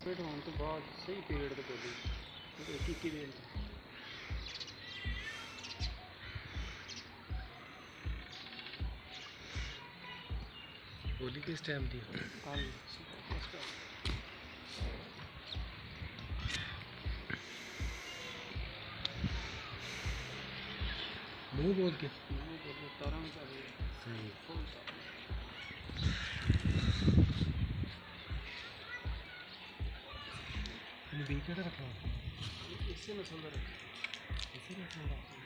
fit होने तो बाद सही पीरियड ते बोली एक ही दिन बोली किस टाइम दी कल मुँह बोल के तारा में कर सही फुल विकेट रखा इससे नस्ल का इसी रखा